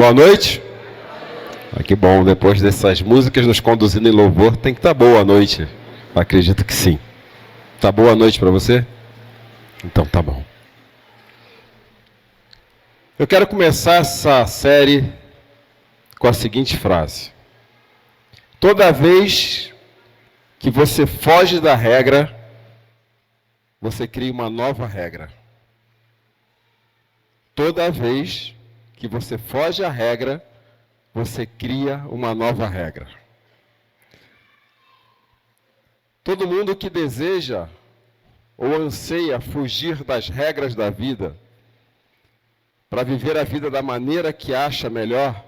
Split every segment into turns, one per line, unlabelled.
Boa noite. Que bom, depois dessas músicas nos conduzindo em louvor, tem que estar boa a noite. Acredito que sim. Tá boa a noite para você? Então tá bom. Eu quero começar essa série com a seguinte frase: toda vez que você foge da regra, você cria uma nova regra. Toda vez que você foge à regra, você cria uma nova regra. Todo mundo que deseja ou anseia fugir das regras da vida, para viver a vida da maneira que acha melhor,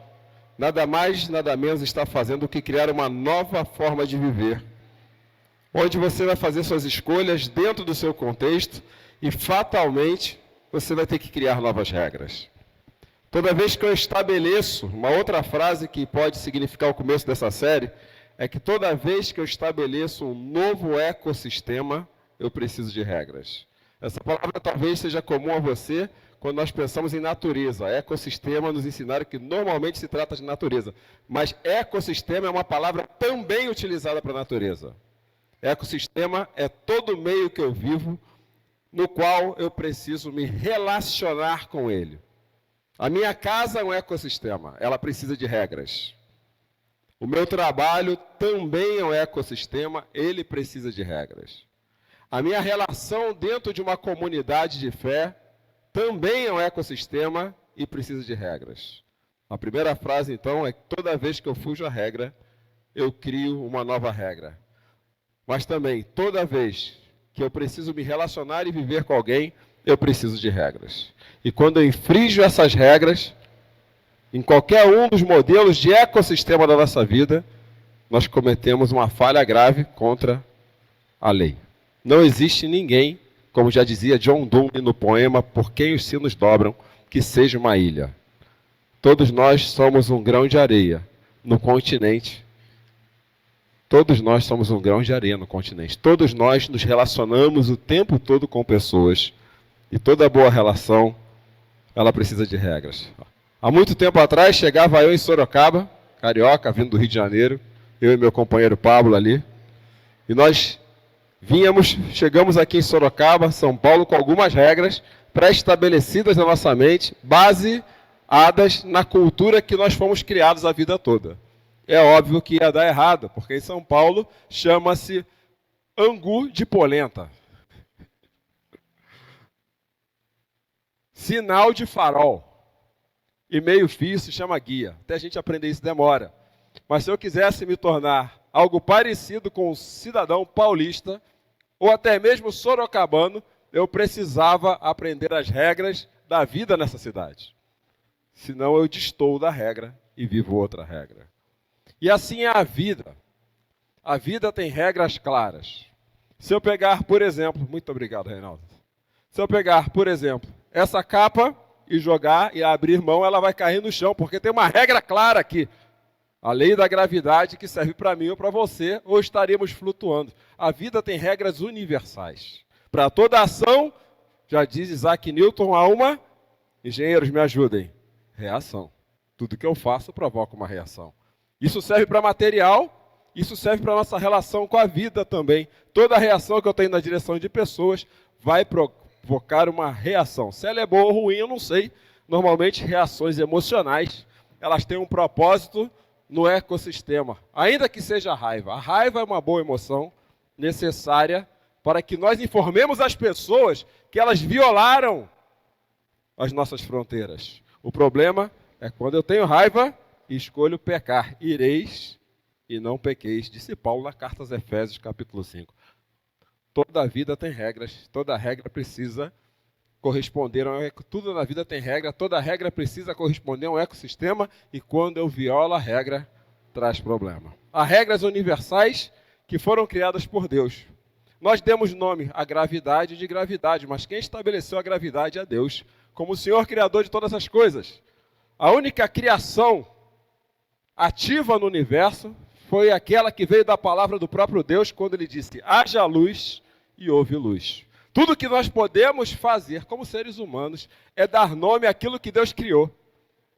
nada mais, nada menos está fazendo do que criar uma nova forma de viver, onde você vai fazer suas escolhas dentro do seu contexto e, fatalmente, você vai ter que criar novas regras. Toda vez que eu estabeleço, uma outra frase que pode significar o começo dessa série, é que toda vez que eu estabeleço um novo ecossistema, eu preciso de regras. Essa palavra talvez seja comum a você quando nós pensamos em natureza. Ecossistema nos ensinaram que normalmente se trata de natureza. Mas ecossistema é uma palavra também utilizada para a natureza. Ecossistema é todo meio que eu vivo, no qual eu preciso me relacionar com ele. A minha casa é um ecossistema, ela precisa de regras. O meu trabalho também é um ecossistema, ele precisa de regras. A minha relação dentro de uma comunidade de fé também é um ecossistema e precisa de regras. A primeira frase, então, é que toda vez que eu fujo à regra, eu crio uma nova regra. Mas também, toda vez que eu preciso me relacionar e viver com alguém, eu preciso de regras. E quando eu infrinjo essas regras, em qualquer um dos modelos de ecossistema da nossa vida, nós cometemos uma falha grave contra a lei. Não existe ninguém, como já dizia John Donne no poema Por Quem os Sinos Dobram, que seja uma ilha. Todos nós somos um grão de areia no continente. Todos nós somos um grão de areia no continente. Todos nós nos relacionamos o tempo todo com pessoas. E toda boa relação, ela precisa de regras. Há muito tempo atrás, chegava eu em Sorocaba, carioca, vindo do Rio de Janeiro, eu e meu companheiro Pablo ali, e nós chegamos aqui em Sorocaba, São Paulo, com algumas regras pré-estabelecidas na nossa mente, baseadas na cultura que nós fomos criados a vida toda. É óbvio que ia dar errado, porque em São Paulo chama-se angu de polenta. Sinal de farol. E meio-fio se chama guia. Até a gente aprender isso demora. Mas se eu quisesse me tornar algo parecido com um cidadão paulista, ou até mesmo sorocabano, eu precisava aprender as regras da vida nessa cidade. Senão eu destoo da regra e vivo outra regra. E assim é a vida. A vida tem regras claras. Se eu pegar, por exemplo... Muito obrigado, Reinaldo. Se eu pegar, por exemplo, essa capa e jogar e abrir mão, ela vai cair no chão, porque tem uma regra clara aqui. A lei da gravidade que serve para mim ou para você, ou estaremos flutuando. A vida tem regras universais. Para toda ação, já diz Isaac Newton, há uma, engenheiros me ajudem, reação. Tudo que eu faço provoca uma reação. Isso serve para material, isso serve para a nossa relação com a vida também. Toda reação que eu tenho na direção de pessoas vai provocar uma reação. Se ela é boa ou ruim, eu não sei. Normalmente, reações emocionais, elas têm um propósito no ecossistema, ainda que seja a raiva. A raiva é uma boa emoção necessária para que nós informemos as pessoas que elas violaram as nossas fronteiras. O problema é quando eu tenho raiva e escolho pecar. Ireis e não pequeis, disse Paulo na carta aos Efésios, capítulo 5. Toda a vida tem regras, toda regra precisa corresponder a um tudo na vida tem regra, toda regra precisa corresponder a um ecossistema, e quando eu violo a regra, traz problema. Há regras universais que foram criadas por Deus. Nós demos nome à gravidade de gravidade, mas quem estabeleceu a gravidade é Deus, como o Senhor Criador de todas as coisas. A única criação ativa no universo foi aquela que veio da palavra do próprio Deus, quando ele disse, haja luz e houve luz. Tudo que nós podemos fazer como seres humanos é dar nome àquilo que Deus criou.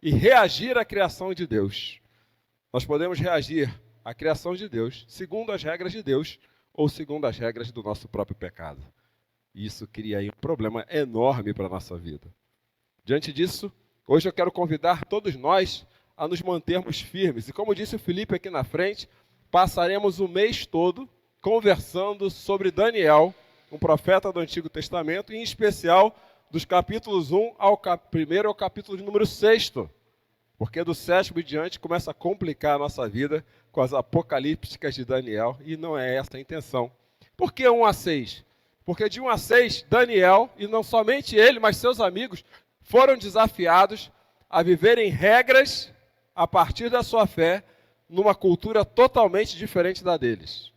e reagir à criação de Deus. Nós podemos reagir à criação de Deus segundo as regras de Deus ou segundo as regras do nosso próprio pecado. E isso cria aí um problema enorme para a nossa vida. Diante disso, hoje eu quero convidar todos nós a nos mantermos firmes. E como disse o Felipe aqui na frente, passaremos o mês todo conversando sobre Daniel, um profeta do Antigo Testamento, e em especial dos capítulos 1 ao primeiro ao capítulo de número 6. Porque do 7º em diante começa a complicar a nossa vida com as apocalípticas de Daniel, e não é essa a intenção. Por que 1 a 6? Porque de 1 a 6, Daniel, e não somente ele, mas seus amigos, foram desafiados a viverem regras a partir da sua fé, numa cultura totalmente diferente da deles.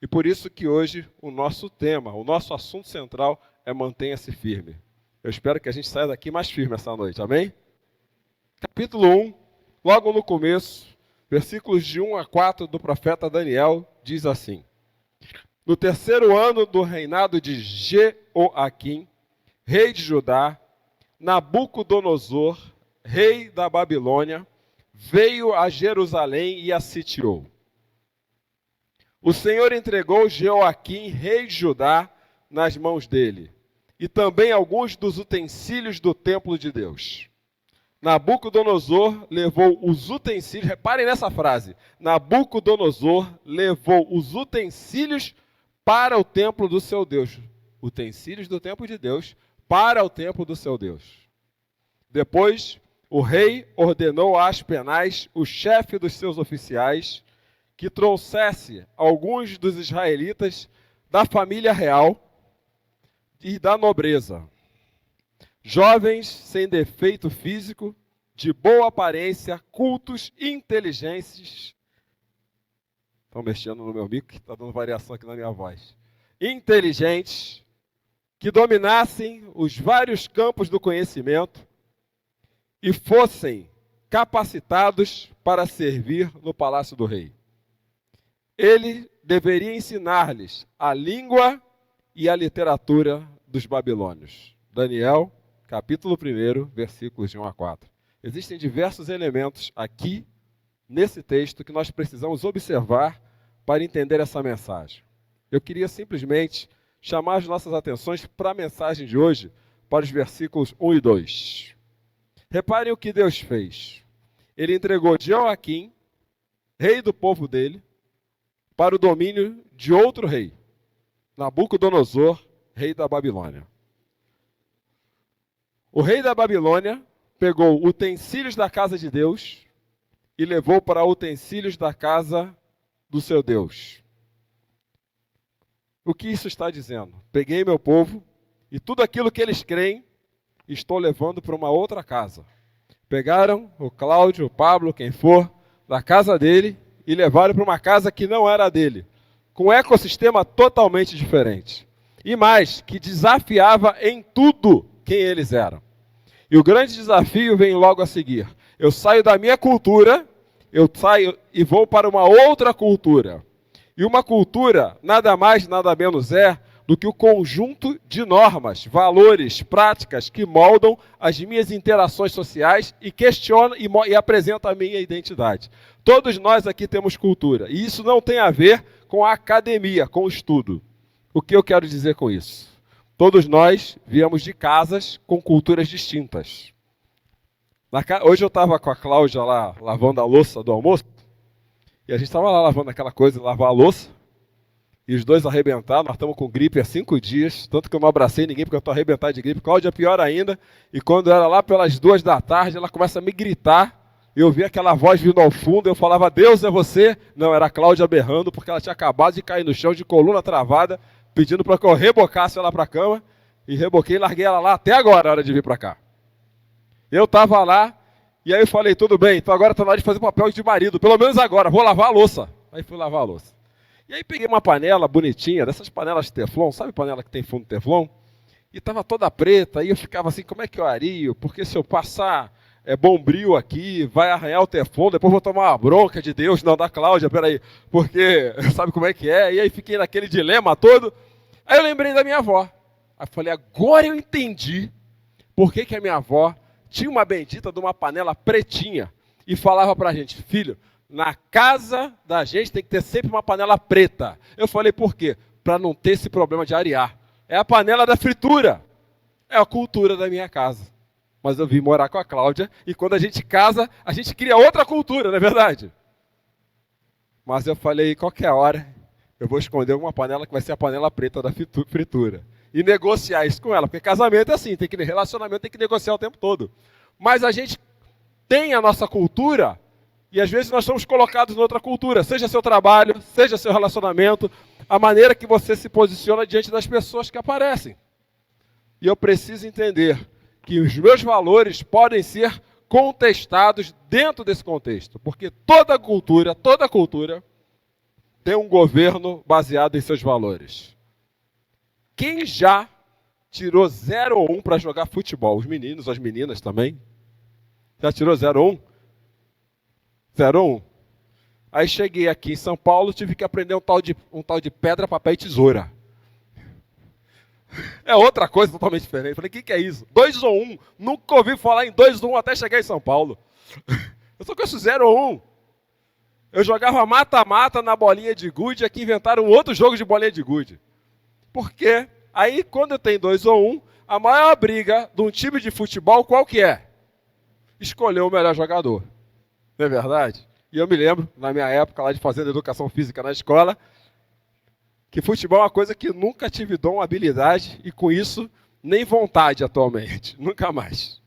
E por isso que hoje o nosso tema, o nosso assunto central é mantenha-se firme. Eu espero que a gente saia daqui mais firme essa noite, amém? Capítulo 1, logo no começo, versículos de 1 a 4 do profeta Daniel, diz assim: No terceiro ano do reinado de Jeoaquim, rei de Judá, Nabucodonosor, rei da Babilônia, veio a Jerusalém e a sitiou. O Senhor entregou Jeoaquim, rei de Judá, nas mãos dele, e também alguns dos utensílios do templo de Deus. Nabucodonosor levou os utensílios, reparem nessa frase, Nabucodonosor levou os utensílios para o templo do seu Deus. Utensílios do templo de Deus para o templo do seu Deus. Depois, o rei ordenou a Aspenaz, o chefe dos seus oficiais, que trouxesse alguns dos israelitas da família real e da nobreza, jovens sem defeito físico, de boa aparência, cultos, inteligentes. Estão mexendo no meu mico, que está dando variação aqui na minha voz. Inteligentes, que dominassem os vários campos do conhecimento e fossem capacitados para servir no palácio do rei. Ele deveria ensinar-lhes a língua e a literatura dos babilônios. Daniel, capítulo 1, versículos de 1 a 4. Existem diversos elementos aqui, nesse texto, que nós precisamos observar para entender essa mensagem. Eu queria simplesmente chamar as nossas atenções para a mensagem de hoje, para os versículos 1 e 2. Reparem o que Deus fez. Ele entregou Jeoaquim, rei do povo dele, para o domínio de outro rei, Nabucodonosor, rei da Babilônia. O rei da Babilônia pegou utensílios da casa de Deus e levou para utensílios da casa do seu Deus. O que isso está dizendo? Peguei meu povo e tudo aquilo que eles creem, estou levando para uma outra casa. Pegaram o Cláudio, o Pablo, quem for, da casa dele e levaram para uma casa que não era dele, com um ecossistema totalmente diferente. E mais, que desafiava em tudo quem eles eram. E o grande desafio vem logo a seguir. Eu saio da minha cultura, eu saio e vou para uma outra cultura. E uma cultura nada mais, nada menos é do que o conjunto de normas, valores, práticas que moldam as minhas interações sociais e questionam e apresentam a minha identidade. Todos nós aqui temos cultura, e isso não tem a ver com a academia, com o estudo. O que eu quero dizer com isso? Todos nós viemos de casas com culturas distintas. Hoje eu estava com a Cláudia lá, lavando a louça do almoço, e a gente estava lá lavando aquela coisa, lavar a louça, e os dois arrebentaram. Nós estamos com gripe há 5 dias, tanto que eu não abracei ninguém porque eu estou arrebentado de gripe. Cláudia pior ainda, e quando era lá pelas 2 da tarde, ela começa a me gritar, e eu vi aquela voz vindo ao fundo, eu falava, Deus é você? Não, era a Cláudia berrando, porque ela tinha acabado de cair no chão, de coluna travada, pedindo para que eu rebocasse ela para a cama, e reboquei e larguei ela lá até agora, a hora de vir para cá. Eu estava lá, e aí eu falei, tudo bem, então agora está na hora de fazer o papel de marido, pelo menos agora, vou lavar a louça. Aí fui lavar a louça. E aí peguei uma panela bonitinha, dessas panelas de teflon, sabe panela que tem fundo de teflon? E estava toda preta, e eu ficava assim, como é que eu ario? Porque se eu passar bombril aqui, vai arranhar o teflon, depois vou tomar uma bronca de Deus, não, da Cláudia, peraí, porque sabe como é que é? E aí fiquei naquele dilema todo. Aí eu lembrei da minha avó. Aí falei, agora eu entendi por que a minha avó tinha uma bendita de uma panela pretinha e falava para a gente, filho, na casa da gente tem que ter sempre uma panela preta. Eu falei, por quê? Para não ter esse problema de arear. É a panela da fritura. É a cultura da minha casa. Mas eu vim morar com a Cláudia e quando a gente casa, a gente cria outra cultura, não é verdade? Mas eu falei, qualquer hora, eu vou esconder uma panela que vai ser a panela preta da fritura. E negociar isso com ela, porque casamento é assim, relacionamento tem que negociar o tempo todo. Mas a gente tem a nossa cultura e às vezes nós somos colocados em outra cultura, seja seu trabalho, seja seu relacionamento, a maneira que você se posiciona diante das pessoas que aparecem. E eu preciso entender que os meus valores podem ser contestados dentro desse contexto, porque toda cultura tem um governo baseado em seus valores. Quem já tirou 0 ou 1 para jogar futebol? Os meninos, as meninas também? Já tirou 0 ou 1? 0 ou 1. Aí cheguei aqui em São Paulo, tive que aprender um tal de pedra, papel e tesoura. É outra coisa totalmente diferente. Falei, o que é isso? 2 ou 1. Nunca ouvi falar em 2 ou 1 até chegar em São Paulo. Eu só conheço 0 ou 1. Eu jogava mata-mata na bolinha de gude, aqui inventaram um outro jogo de bolinha de gude. Por quê? Aí, quando eu tenho 2 ou 1, a maior briga de um time de futebol, qual que é? Escolher o melhor jogador. Não é verdade? E eu me lembro, na minha época, lá de fazendo educação física na escola, que futebol é uma coisa que nunca tive dom, habilidade, e com isso, nem vontade atualmente. Nunca mais.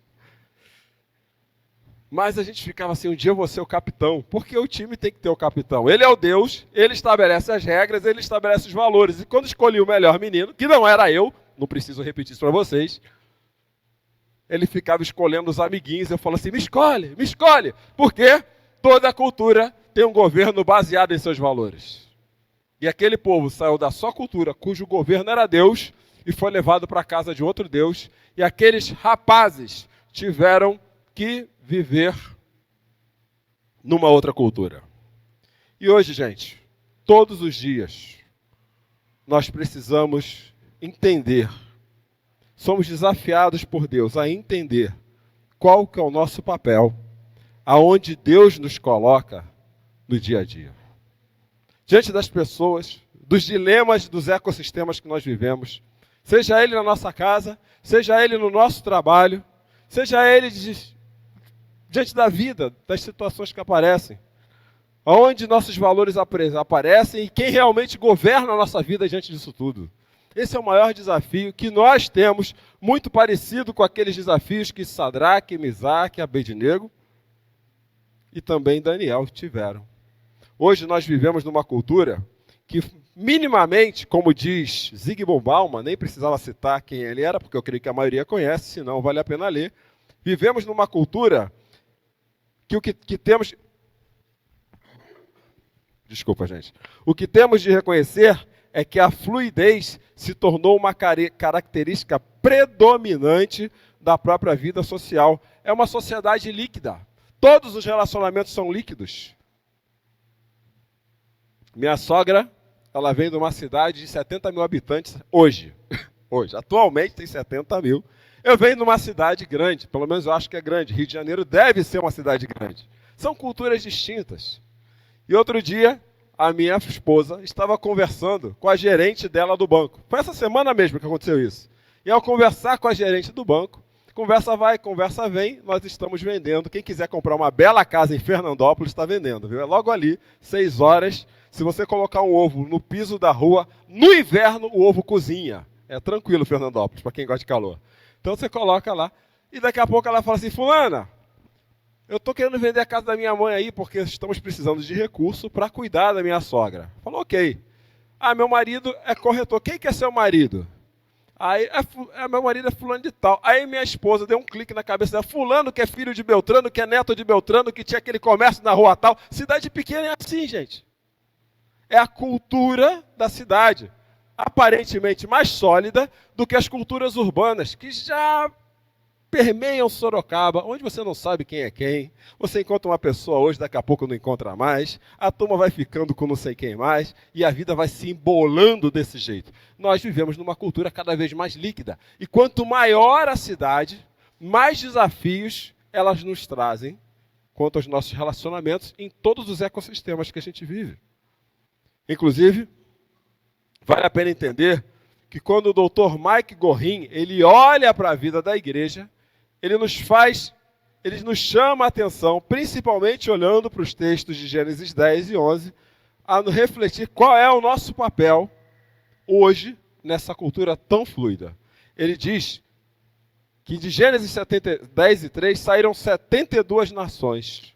Mas a gente ficava assim, um dia eu vou ser o capitão, porque o time tem que ter o capitão. Ele é o Deus, ele estabelece as regras, ele estabelece os valores. E quando escolhi o melhor menino, que não era eu, não preciso repetir isso para vocês, ele ficava escolhendo os amiguinhos. Eu falo assim, me escolhe, porque toda a cultura tem um governo baseado em seus valores. E aquele povo saiu da sua cultura, cujo governo era Deus, e foi levado para a casa de outro Deus, e aqueles rapazes tiveram que viver numa outra cultura. E hoje, gente, todos os dias, nós precisamos entender, somos desafiados por Deus a entender qual que é o nosso papel, aonde Deus nos coloca no dia a dia. Diante das pessoas, dos dilemas dos ecossistemas que nós vivemos, seja ele na nossa casa, seja ele no nosso trabalho, seja ele diante da vida, das situações que aparecem, onde nossos valores aparecem e quem realmente governa a nossa vida diante disso tudo. Esse é o maior desafio que nós temos, muito parecido com aqueles desafios que Sadraque, Misaque, Abednego e também Daniel tiveram. Hoje nós vivemos numa cultura que minimamente, como diz Zygmunt Bauman, nem precisava citar quem ele era, porque eu creio que a maioria conhece, senão vale a pena ler. Vivemos numa cultura que o que temos... Desculpa, gente. O que temos de reconhecer é que a fluidez se tornou uma característica predominante da própria vida social. É uma sociedade líquida. Todos os relacionamentos são líquidos. Minha sogra, ela vem de uma cidade de 70 mil habitantes hoje. Atualmente tem 70 mil. Eu venho de uma cidade grande, pelo menos eu acho que é grande. Rio de Janeiro deve ser uma cidade grande. São culturas distintas. E outro dia, a minha esposa estava conversando com a gerente dela do banco. Foi essa semana mesmo que aconteceu isso. E ao conversar com a gerente do banco, conversa vai, conversa vem, nós estamos vendendo. Quem quiser comprar uma bela casa em Fernandópolis está vendendo, viu? É logo ali, 6 horas. Se você colocar um ovo no piso da rua, no inverno o ovo cozinha. É tranquilo, Fernandópolis, para quem gosta de calor. Então você coloca lá, e daqui a pouco ela fala assim, fulana, eu estou querendo vender a casa da minha mãe aí, porque estamos precisando de recurso para cuidar da minha sogra. Falou, ok. Ah, meu marido é corretor. Quem que é seu marido? Aí, meu marido é fulano de tal. Aí minha esposa deu um clique na cabeça dela, fulano que é filho de Beltrano, que é neto de Beltrano, que tinha aquele comércio na rua tal. Cidade pequena é assim, gente. É a cultura da cidade, aparentemente mais sólida do que as culturas urbanas, que já permeiam Sorocaba, onde você não sabe quem é quem. Você encontra uma pessoa hoje, daqui a pouco não encontra mais, a turma vai ficando com não sei quem mais, e a vida vai se embolando desse jeito. Nós vivemos numa cultura cada vez mais líquida, e quanto maior a cidade, mais desafios elas nos trazem quanto aos nossos relacionamentos em todos os ecossistemas que a gente vive. Inclusive, vale a pena entender que quando o Dr. Mike Gorin, ele olha para a vida da igreja, ele nos chama a atenção, principalmente olhando para os textos de Gênesis 10 e 11, a refletir qual é o nosso papel hoje nessa cultura tão fluida. Ele diz que de Gênesis 10 e 3 saíram 72 nações,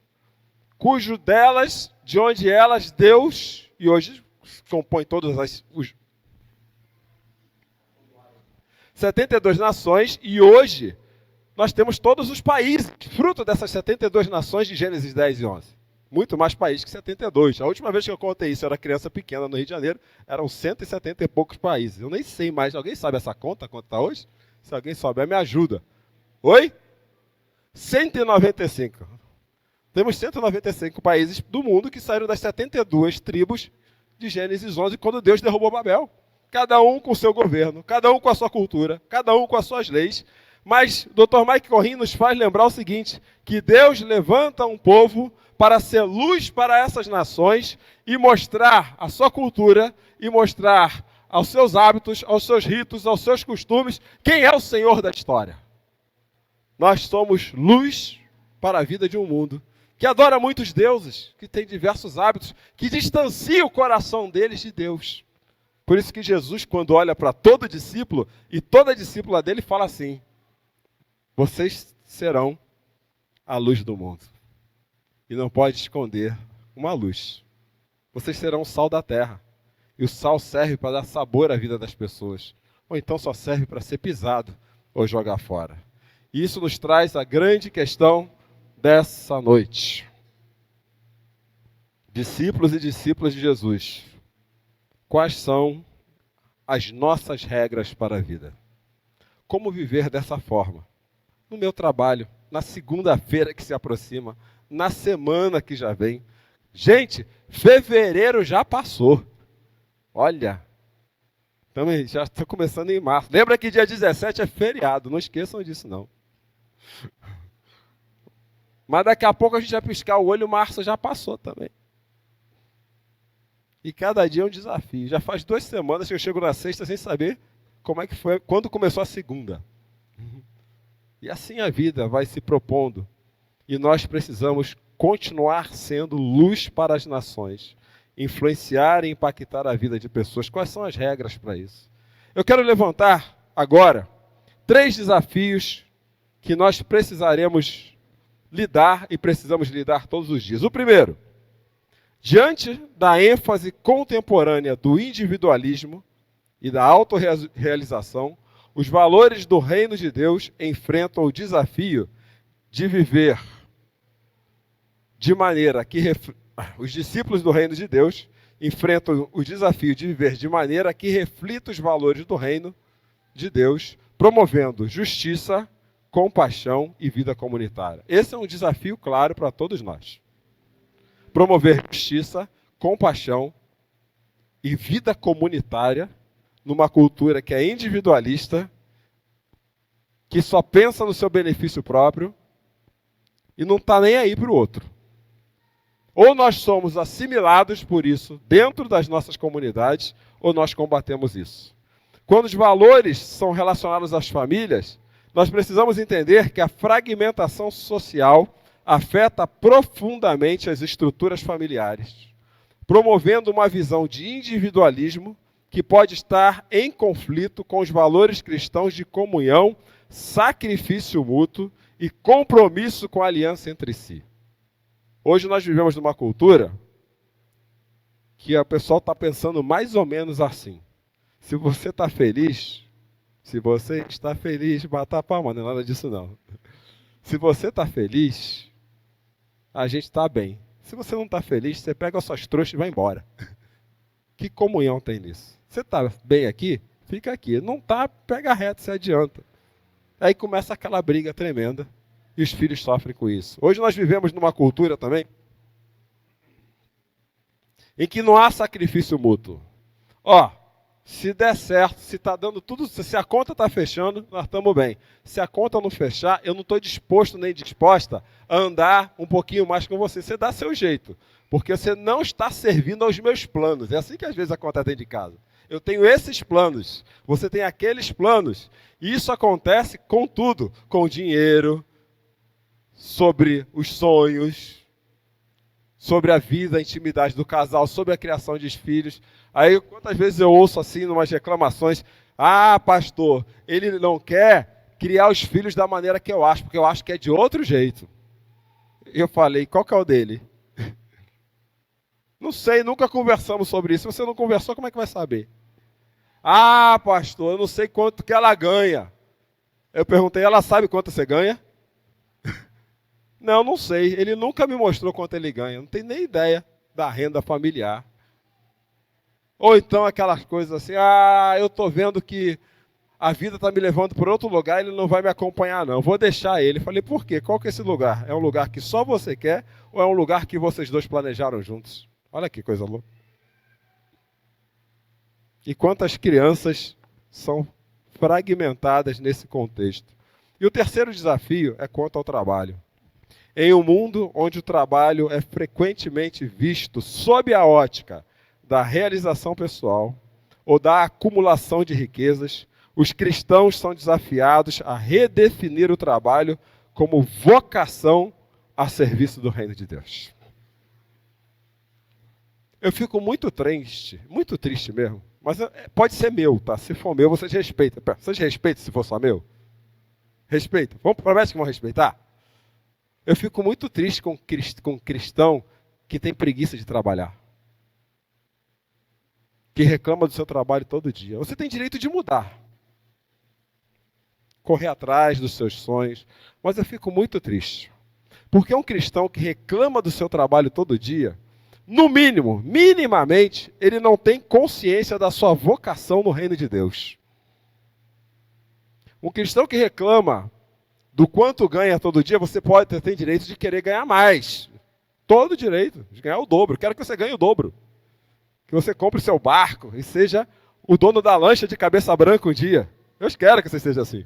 cujo delas, de onde elas, Deus, e hoje compõe todas os 72 nações, e hoje nós temos todos os países, fruto dessas 72 nações de Gênesis 10 e 11. Muito mais países que 72. A última vez que eu contei isso, eu era criança pequena no Rio de Janeiro, eram 170 e poucos países. Eu nem sei mais, alguém sabe essa conta, quanto está hoje? Se alguém souber, me ajuda. Oi? 195. Temos 195 países do mundo que saíram das 72 tribos de Gênesis 11, quando Deus derrubou Babel. Cada um com o seu governo, cada um com a sua cultura, cada um com as suas leis. Mas o Dr. Mike Gorin nos faz lembrar o seguinte, que Deus levanta um povo para ser luz para essas nações e mostrar a sua cultura e mostrar aos seus hábitos, aos seus ritos, aos seus costumes, quem é o Senhor da história. Nós somos luz para a vida de um mundo que adora muitos deuses, que tem diversos hábitos, que distancia o coração deles de Deus. Por isso que Jesus, quando olha para todo discípulo, e toda discípula dele fala assim, vocês serão a luz do mundo. E não pode esconder uma luz. Vocês serão o sal da terra. E o sal serve para dar sabor à vida das pessoas. Ou então só serve para ser pisado ou jogar fora. E isso nos traz a grande questão dessa noite. Discípulos e discípulas de Jesus. Quais são as nossas regras para a vida? Como viver dessa forma? No meu trabalho, na segunda-feira que se aproxima, na semana que já vem. Gente, fevereiro já passou. Olha, também já estou começando em março. Lembra que dia 17 é feriado, não esqueçam disso não. Mas daqui a pouco a gente vai piscar o olho, março já passou também. E cada dia é um desafio. Já faz 2 semanas que eu chego na sexta sem saber como é que foi, quando começou a segunda. E assim a vida vai se propondo. E nós precisamos continuar sendo luz para as nações. Influenciar e impactar a vida de pessoas. Quais são as regras para isso? Eu quero levantar agora 3 desafios que nós precisaremos lidar e precisamos lidar todos os dias. O primeiro, diante da ênfase contemporânea do individualismo e da autorrealização, os valores do reino de Deus enfrentam o desafio de viver de maneira que os discípulos do reino de Deus enfrentam o desafio de viver de maneira que reflita os valores do reino de Deus, promovendo justiça, compaixão e vida comunitária. Esse é um desafio claro para todos nós. Promover justiça, compaixão e vida comunitária numa cultura que é individualista, que só pensa no seu benefício próprio e não está nem aí para o outro. Ou nós somos assimilados por isso dentro das nossas comunidades, ou nós combatemos isso. Quando os valores são relacionados às famílias, nós precisamos entender que a fragmentação social afeta profundamente as estruturas familiares, promovendo uma visão de individualismo que pode estar em conflito com os valores cristãos de comunhão, sacrifício mútuo e compromisso com a aliança entre si. Hoje nós vivemos numa cultura que o pessoal está pensando mais ou menos assim. Se você está feliz, bata a palma, não é nada disso não. Se você está feliz, a gente está bem. Se você não está feliz, você pega as suas trouxas e vai embora. Que comunhão tem nisso? Você está bem aqui? Fica aqui. Não está, pega reto, se adianta. Aí começa aquela briga tremenda e os filhos sofrem com isso. Hoje nós vivemos numa cultura também em que não há sacrifício mútuo.
Se der certo, se está dando tudo, se a conta está fechando, nós estamos bem. Se a conta não fechar, eu não estou disposto nem disposta a andar um pouquinho mais com você. Você dá seu jeito, porque você não está servindo aos meus planos. É assim que às vezes acontece dentro de casa. Eu tenho esses planos, você tem aqueles planos. E isso acontece com tudo, com o dinheiro, sobre os sonhos, sobre a vida, a intimidade do casal, sobre a criação de filhos. Aí, quantas vezes eu ouço assim, numas reclamações, pastor, ele não quer criar os filhos da maneira que eu acho, porque eu acho que é de outro jeito. Eu falei, qual que é o dele? Não sei, nunca conversamos sobre isso. Se você não conversou, como é que vai saber? Pastor, eu não sei quanto que ela ganha. Eu perguntei, ela sabe quanto você ganha? Não sei. Ele nunca me mostrou quanto ele ganha. Não tem nem ideia da renda familiar. Ou então aquelas coisas assim, eu estou vendo que a vida está me levando para outro lugar, ele não vai me acompanhar não, vou deixar ele. Falei, por quê? Qual que é esse lugar? É um lugar que só você quer ou é um lugar que vocês dois planejaram juntos? Olha que coisa louca. E quantas crianças são fragmentadas nesse contexto. E o terceiro desafio é quanto ao trabalho. Em um mundo onde o trabalho é frequentemente visto sob a ótica da realização pessoal ou da acumulação de riquezas, os cristãos são desafiados a redefinir o trabalho como vocação a serviço do reino de Deus. Eu fico muito triste mesmo, mas pode ser meu, tá? Se for meu, vocês respeitam. Vocês respeitam se for só meu? Respeita. Promete que vão respeitar? Eu fico muito triste com cristão que tem preguiça de trabalhar. Que reclama do seu trabalho todo dia. Você tem direito de mudar. Correr atrás dos seus sonhos. Mas eu fico muito triste. Porque um cristão que reclama do seu trabalho todo dia, no mínimo, minimamente, ele não tem consciência da sua vocação no reino de Deus. Um cristão que reclama do quanto ganha todo dia, você pode ter direito de querer ganhar mais. Todo direito de ganhar o dobro. Quero que você ganhe o dobro. Que você compre o seu barco e seja o dono da lancha de cabeça branca um dia. Eu quero que você seja assim.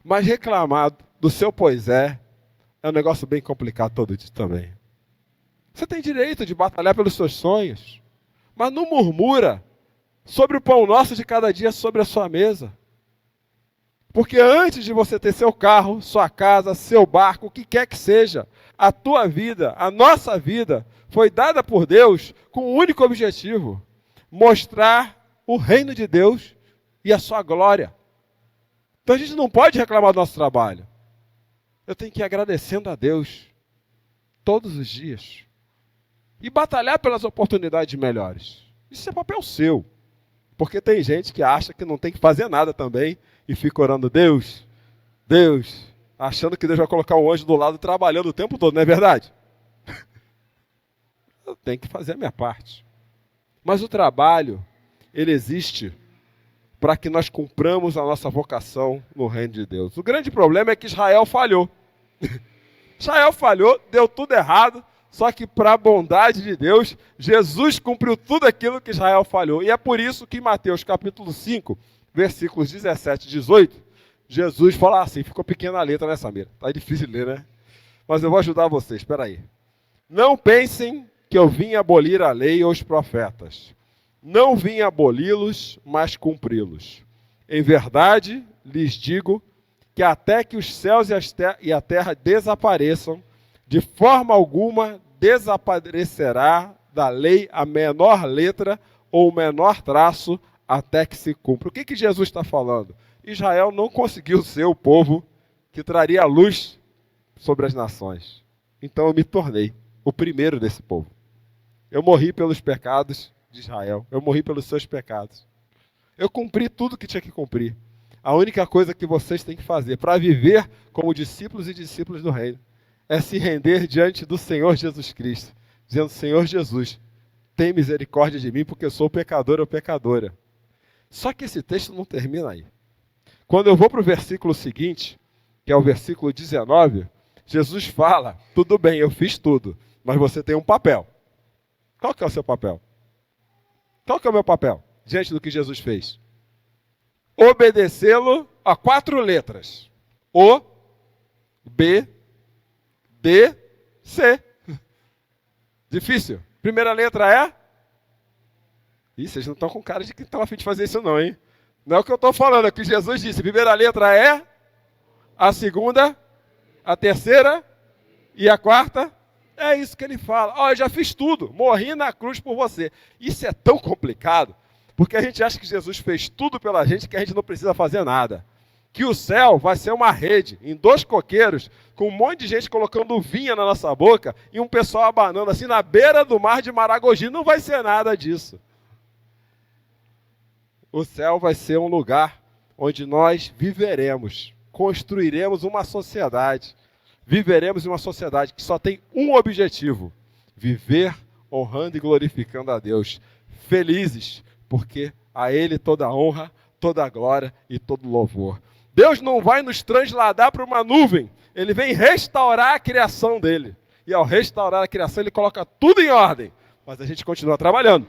Mas reclamar do seu é um negócio bem complicado todo dia também. Você tem direito de batalhar pelos seus sonhos, mas não murmura sobre o pão nosso de cada dia sobre a sua mesa. Porque antes de você ter seu carro, sua casa, seu barco, o que quer que seja, a tua vida, a nossa vida, foi dada por Deus com um único objetivo: mostrar o reino de Deus e a sua glória. Então a gente não pode reclamar do nosso trabalho. Eu tenho que ir agradecendo a Deus todos os dias e batalhar pelas oportunidades melhores. Isso é papel seu. Porque tem gente que acha que não tem que fazer nada também e fica orando, Deus, achando que Deus vai colocar um anjo do lado trabalhando o tempo todo, não é verdade? Eu tenho que fazer a minha parte. Mas o trabalho, ele existe para que nós cumpramos a nossa vocação no reino de Deus. O grande problema é que Israel falhou. Israel falhou, deu tudo errado, só que para a bondade de Deus, Jesus cumpriu tudo aquilo que Israel falhou. E é por isso que em Mateus capítulo 5, versículos 17 e 18, Jesus fala assim, ficou pequena a letra nessa mira. Está difícil de ler, né? Mas eu vou ajudar vocês, espera aí. Não pensem que eu vim abolir a lei ou os profetas. Não vim aboli-los, mas cumpri-los. Em verdade, lhes digo que até que os céus e a terra desapareçam, de forma alguma desaparecerá da lei a menor letra ou o menor traço até que se cumpra. O que Jesus está falando? Israel não conseguiu ser o povo que traria a luz sobre as nações. Então eu me tornei o primeiro desse povo. Eu morri pelos pecados de Israel. Eu morri pelos seus pecados. Eu cumpri tudo que tinha que cumprir. A única coisa que vocês têm que fazer para viver como discípulos e discípulos do reino é se render diante do Senhor Jesus Cristo, dizendo, Senhor Jesus, tem misericórdia de mim porque eu sou pecador ou pecadora. Só que esse texto não termina aí. Quando eu vou para o versículo seguinte, que é o versículo 19, Jesus fala, tudo bem, eu fiz tudo, mas você tem um papel. Qual que é o seu papel? Qual que é o meu papel diante do que Jesus fez? Obedecê-lo a 4 letras. O, B, D, C. Difícil. Primeira letra é? Ih, vocês não estão com cara de que estão a fim de fazer isso não, hein? Não é o que eu estou falando, é o que Jesus disse. Primeira letra é, a segunda, a terceira e a quarta. É isso que ele fala. Ó, eu já fiz tudo, morri na cruz por você. Isso é tão complicado, porque a gente acha que Jesus fez tudo pela gente, que a gente não precisa fazer nada. Que o céu vai ser uma rede, em 2 coqueiros, com um monte de gente colocando vinha na nossa boca, e um pessoal abanando assim na beira do mar de Maragogi. Não vai ser nada disso. O céu vai ser um lugar onde nós viveremos, construiremos uma sociedade. Viveremos em uma sociedade que só tem um objetivo: viver honrando e glorificando a Deus. Felizes, porque a Ele toda a honra, toda a glória e todo louvor. Deus não vai nos transladar para uma nuvem. Ele vem restaurar a criação dele. E ao restaurar a criação, ele coloca tudo em ordem. Mas a gente continua trabalhando.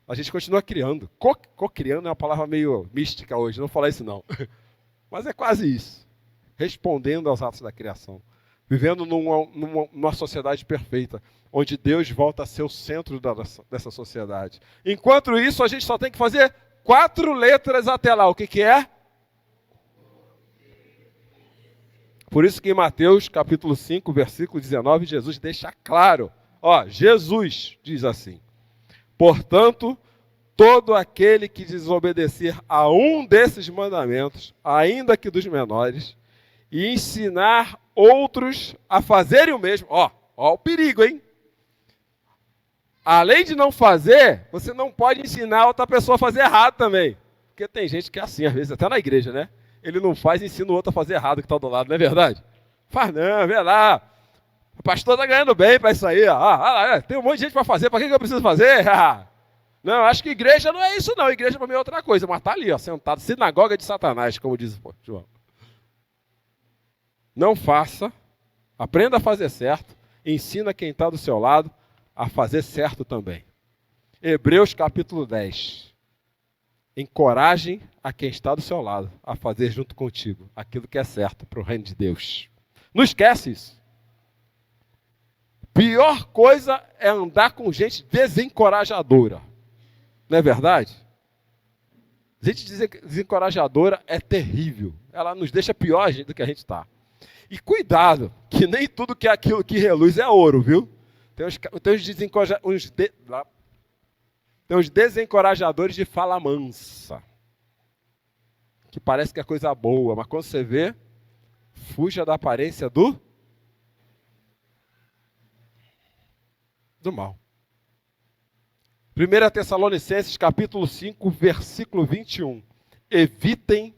A gente continua criando. Co-criando é uma palavra meio mística hoje, não vou falar isso não. Mas é quase isso. Respondendo aos atos da criação. Vivendo numa sociedade perfeita, onde Deus volta a ser o centro dessa sociedade. Enquanto isso, a gente só tem que fazer 4 letras até lá. O que é? Por isso que em Mateus, capítulo 5, versículo 19, Jesus deixa claro. Ó, Jesus diz assim: portanto, todo aquele que desobedecer a um desses mandamentos, ainda que dos menores, e ensinar outros a fazerem o mesmo. Ó o perigo, hein? Além de não fazer, você não pode ensinar outra pessoa a fazer errado também. Porque tem gente que é assim, às vezes, até na igreja, né? Ele não faz e ensina o outro a fazer errado que está do lado, não é verdade? Faz não, vê lá. O pastor está ganhando bem para isso aí. Tem um monte de gente para fazer, para que eu preciso fazer? Não, acho que igreja não é isso não. Igreja para mim é outra coisa. Mas está ali, ó, sentado, sinagoga de Satanás, como diz o João. Não faça, aprenda a fazer certo, ensina quem está do seu lado a fazer certo também. Hebreus capítulo 10. Encorajem a quem está do seu lado a fazer junto contigo aquilo que é certo para o reino de Deus. Não esquece isso. Pior coisa é andar com gente desencorajadora. Não é verdade? Gente desencorajadora é terrível. Ela nos deixa pior do que a gente está. E cuidado, que nem tudo que é aquilo que reluz é ouro, viu? Tem uns desencorajadores de fala mansa, que parece que é coisa boa, mas quando você vê, fuja da aparência do mal. 1 Tessalonicenses capítulo 5, versículo 21. Evitem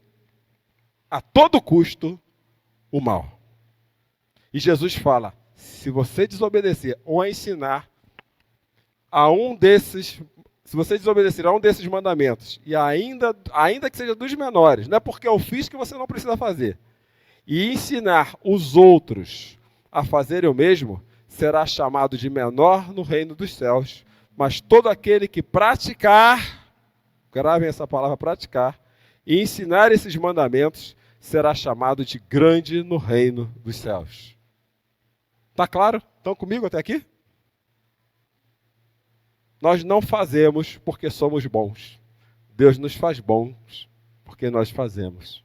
a todo custo o mal. E Jesus fala, se você desobedecer ou ensinar a um desses, se você desobedecer a um desses mandamentos, e ainda que seja dos menores, não é porque eu fiz que você não precisa fazer, e ensinar os outros a fazerem o mesmo, será chamado de menor no reino dos céus. Mas todo aquele que praticar, gravem essa palavra praticar, e ensinar esses mandamentos, será chamado de grande no reino dos céus. Está claro? Estão comigo até aqui? Nós não fazemos porque somos bons. Deus nos faz bons porque nós fazemos.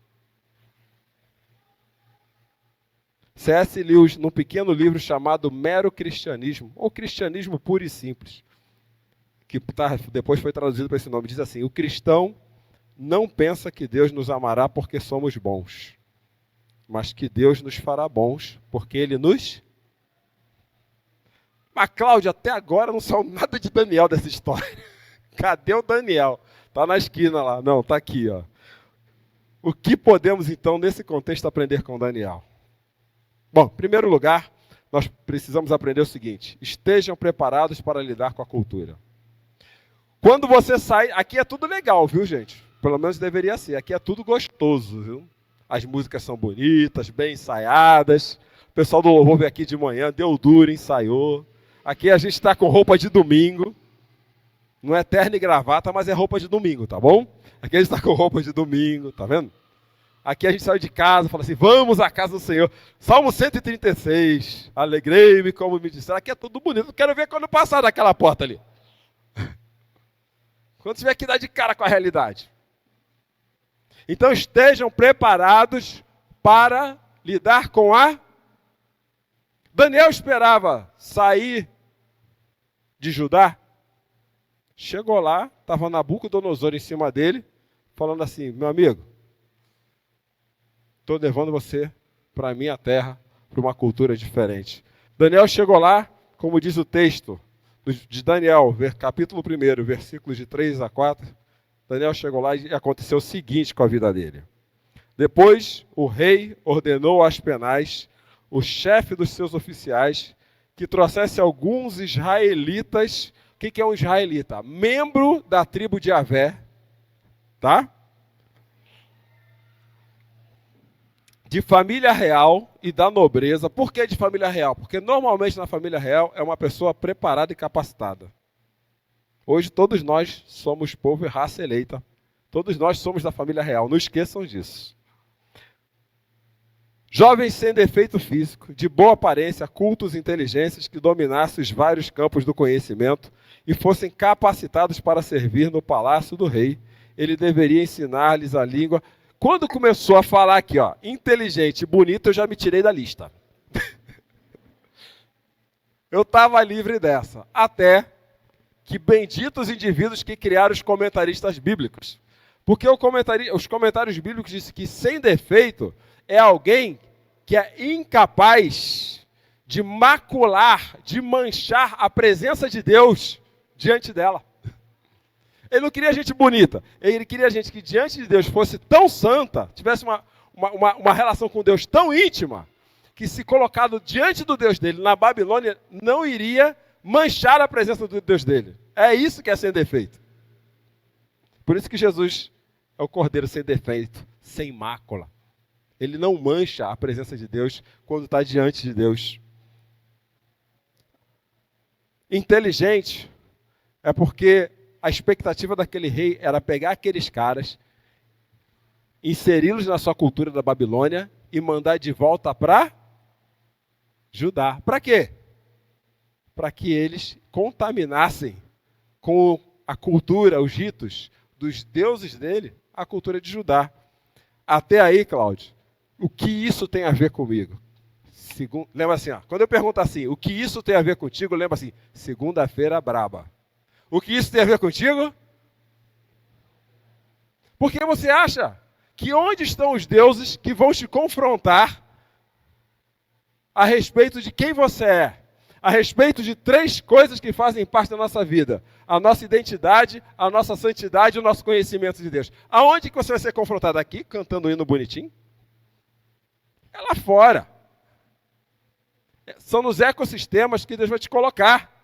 C.S. Lewis, num pequeno livro chamado Mero Cristianismo, ou Cristianismo Puro e Simples, que depois foi traduzido para esse nome, diz assim: o cristão não pensa que Deus nos amará porque somos bons, mas que Deus nos fará bons porque Ele nos... Mas, Cláudio, até agora não saiu nada de Daniel dessa história. Cadê o Daniel? Está na esquina lá. Não, está aqui, ó. O que podemos, então, nesse contexto, aprender com Daniel? Bom, em primeiro lugar, nós precisamos aprender o seguinte: estejam preparados para lidar com a cultura. Quando você sai... Aqui é tudo legal, viu, gente? Pelo menos deveria ser. Aqui é tudo gostoso, viu? As músicas são bonitas, bem ensaiadas. O pessoal do louvor veio aqui de manhã, deu duro, ensaiou. Aqui a gente está com roupa de domingo. Não é terno e gravata, mas é roupa de domingo, tá bom? Aqui a gente está com roupa de domingo, tá vendo? Aqui a gente saiu de casa, fala assim, vamos à casa do Senhor. Salmo 136, alegrei-me como me disseram. Aqui é tudo bonito, quero ver quando passar daquela porta ali. Quando tiver que dar de cara com a realidade. Então estejam preparados para lidar com a... Daniel esperava sair de Judá. Chegou lá, estava Nabucodonosor em cima dele, falando assim, meu amigo, estou levando você para a minha terra, para uma cultura diferente. Daniel chegou lá, como diz o texto de Daniel, capítulo 1, versículos de 3 a 4, Daniel chegou lá e aconteceu o seguinte com a vida dele. Depois, o rei ordenou a Aspenaz, o chefe dos seus oficiais, que trouxesse alguns israelitas. O que é um israelita? Membro da tribo de Avé, tá? De família real e da nobreza. Por que de família real? Porque normalmente na família real é uma pessoa preparada e capacitada. Hoje todos nós somos povo e raça eleita. Todos nós somos da família real. Não esqueçam disso. Jovens sem defeito físico, de boa aparência, cultos e inteligências, que dominassem os vários campos do conhecimento e fossem capacitados para servir no palácio do rei. Ele deveria ensinar-lhes a língua. Quando começou a falar aqui, ó, inteligente e bonito, eu já me tirei da lista. Eu estava livre dessa. Até que benditos indivíduos que criaram os comentaristas bíblicos. Porque os comentários bíblicos dizem que sem defeito é alguém que é incapaz de macular, de manchar a presença de Deus diante dela. Ele não queria gente bonita, ele queria gente que diante de Deus fosse tão santa, tivesse uma relação com Deus tão íntima, que se colocado diante do Deus dele na Babilônia, não iria manchar a presença do Deus dele. É isso que é sem defeito. Por isso que Jesus é o cordeiro sem defeito, sem mácula. Ele não mancha a presença de Deus quando está diante de Deus. Inteligente é porque a expectativa daquele rei era pegar aqueles caras, inseri-los na sua cultura da Babilônia e mandar de volta para Judá. Para quê? Para que eles contaminassem com a cultura, os ritos dos deuses dele, a cultura de Judá. Até aí, Cláudio, o que isso tem a ver comigo? Lembra assim, ó, quando eu pergunto assim, o que isso tem a ver contigo, lembra assim, segunda-feira braba. O que isso tem a ver contigo? Porque você acha que onde estão os deuses que vão te confrontar a respeito de quem você é? A respeito de 3 coisas que fazem parte da nossa vida. A nossa identidade, a nossa santidade e o nosso conhecimento de Deus. Aonde que você vai ser confrontado? Aqui, cantando um hino bonitinho? É lá fora. São nos ecossistemas que Deus vai te colocar.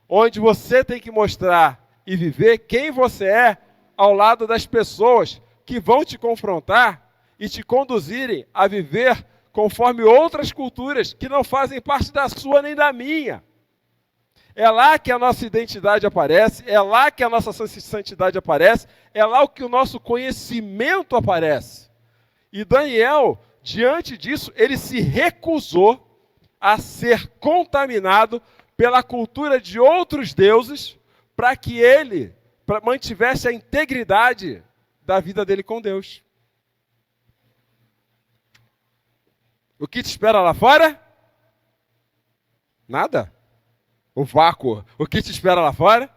Onde você tem que mostrar e viver quem você é ao lado das pessoas que vão te confrontar e te conduzirem a viver conforme outras culturas que não fazem parte da sua nem da minha. É lá que a nossa identidade aparece, é lá que a nossa santidade aparece, é lá que o nosso conhecimento aparece. E Daniel, diante disso, ele se recusou a ser contaminado pela cultura de outros deuses, para que ele mantivesse a integridade da vida dele com Deus. O que te espera lá fora? Nada. O vácuo. O que te espera lá fora?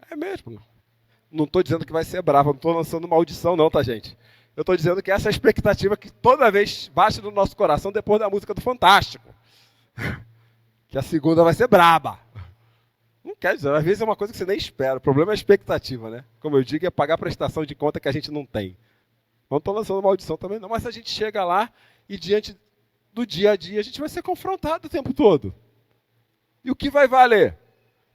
É mesmo. Não estou dizendo que vai ser bravo, não estou lançando maldição não, tá, gente? Eu estou dizendo que essa é a expectativa que toda vez bate no nosso coração depois da música do Fantástico. Que a segunda vai ser braba. Não quer dizer, às vezes é uma coisa que você nem espera. O problema é a expectativa, né? Como eu digo, é pagar a prestação de conta que a gente não tem. Não estou lançando maldição também não, mas a gente chega lá e diante do dia a dia a gente vai ser confrontado o tempo todo. E o que vai valer?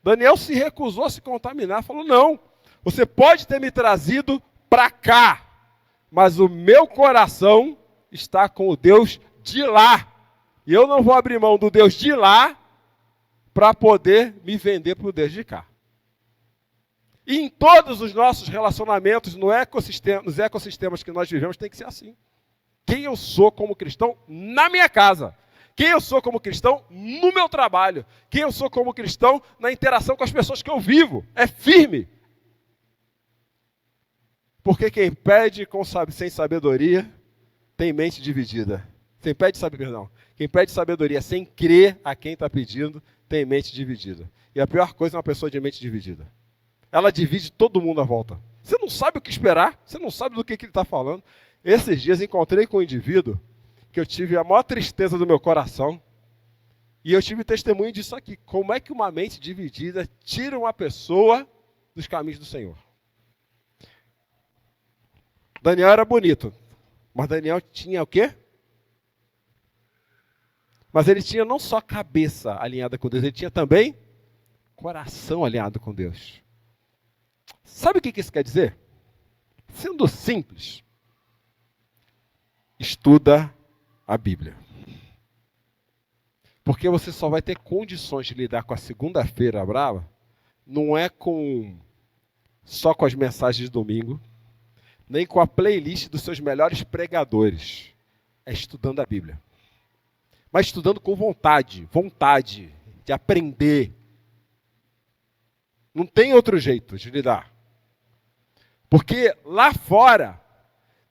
Daniel se recusou a se contaminar, falou, não, você pode ter me trazido para cá, mas o meu coração está com o Deus de lá. E eu não vou abrir mão do Deus de lá para poder me vender para o Deus de cá. E em todos os nossos relacionamentos, nos ecossistemas que nós vivemos, tem que ser assim. Quem eu sou como cristão na minha casa. Quem eu sou como cristão no meu trabalho. Quem eu sou como cristão na interação com as pessoas que eu vivo. É firme. Porque quem pede sem sabedoria tem mente dividida. Quem pede sabedoria sem crer a quem está pedindo tem mente dividida. E a pior coisa é uma pessoa de mente dividida. Ela divide todo mundo à volta. Você não sabe o que esperar, você não sabe do que ele está falando. Esses dias encontrei com um indivíduo que eu tive a maior tristeza do meu coração. E eu tive testemunho disso aqui. Como é que uma mente dividida tira uma pessoa dos caminhos do Senhor? Daniel era bonito, mas Daniel tinha o quê? Mas ele tinha não só cabeça alinhada com Deus, ele tinha também coração alinhado com Deus. Sabe o que isso quer dizer? Sendo simples, estuda a Bíblia. Porque você só vai ter condições de lidar com a segunda-feira brava, não é só com as mensagens de domingo, nem com a playlist dos seus melhores pregadores. É estudando a Bíblia. Mas estudando com vontade de aprender. Não tem outro jeito de lidar. Porque lá fora,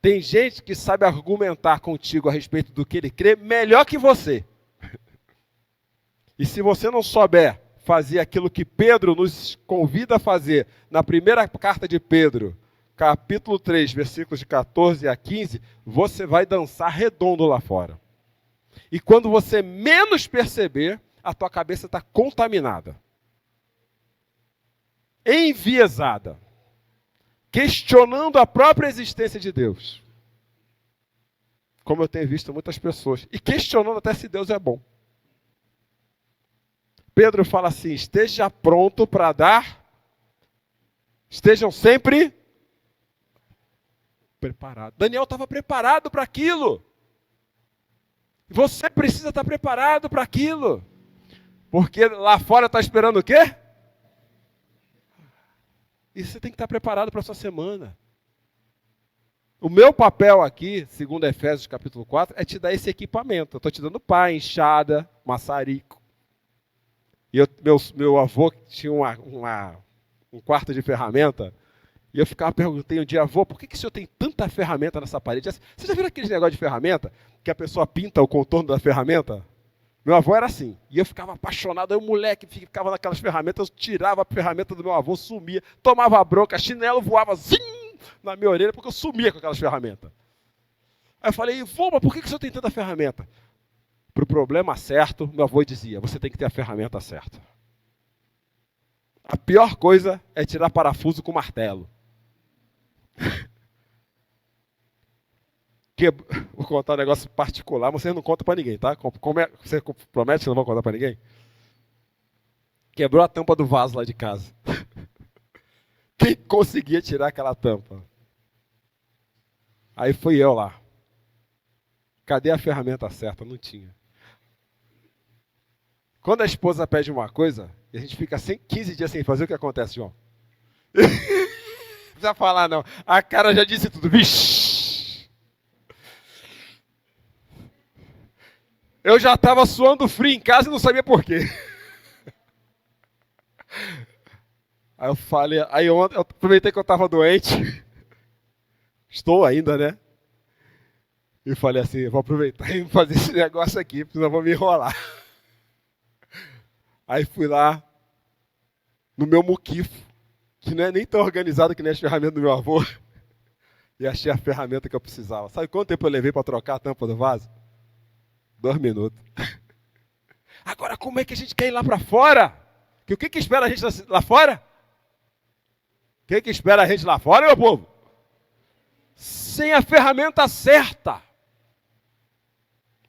tem gente que sabe argumentar contigo a respeito do que ele crê melhor que você. E se você não souber fazer aquilo que Pedro nos convida a fazer na primeira carta de Pedro, capítulo 3, versículos de 14 a 15, você vai dançar redondo lá fora. E quando você menos perceber, a tua cabeça está contaminada, enviesada, questionando a própria existência de Deus. Como eu tenho visto muitas pessoas. E questionando até se Deus é bom. Pedro fala assim, esteja pronto para dar. Estejam sempre preparados. Daniel estava preparado para aquilo. Você precisa estar preparado para aquilo. Porque lá fora está esperando o quê? E você tem que estar preparado para a sua semana. O meu papel aqui, segundo Efésios capítulo 4, é te dar esse equipamento. Eu estou te dando pá, enxada, maçarico. E meu avô tinha um quarto de ferramenta. E eu ficava perguntando um dia, avô, por que o senhor tem tanta ferramenta nessa parede? Você já viu aquele negócio de ferramenta? Que a pessoa pinta o contorno da ferramenta? Meu avô era assim. E eu ficava apaixonado. Aí o moleque ficava naquelas ferramentas, eu tirava a ferramenta do meu avô, sumia, tomava bronca, chinelo voava zim, na minha orelha, porque eu sumia com aquelas ferramentas. Aí eu falei, vô, mas por que o senhor tem tanta ferramenta? Para o problema certo, meu avô dizia, você tem que ter a ferramenta certa. A pior coisa é tirar parafuso com martelo. Vou contar um negócio particular, mas vocês não contam para ninguém, tá? Você promete que não vão contar para ninguém? Quebrou a tampa do vaso lá de casa. Quem conseguia tirar aquela tampa? Aí fui eu lá. Cadê a ferramenta certa? Não tinha. Quando a esposa pede uma coisa, e a gente fica 15 dias sem fazer, o que acontece, João? Não precisa falar, não. A cara já disse tudo. Vixe! Eu já estava suando frio em casa e não sabia por quê. Aí eu falei, eu aproveitei que eu estava doente. Estou ainda, né? E falei assim, vou aproveitar e fazer esse negócio aqui, porque senão eu vou me enrolar. Aí fui lá, no meu muquifo, que não é nem tão organizado que nem as ferramentas do meu avô, e achei a ferramenta que eu precisava. Sabe quanto tempo eu levei para trocar a tampa do vaso? 2 minutos. Agora, como é que a gente quer ir lá para fora? Que o que espera a gente lá fora? O que espera a gente lá fora, meu povo? Sem a ferramenta certa.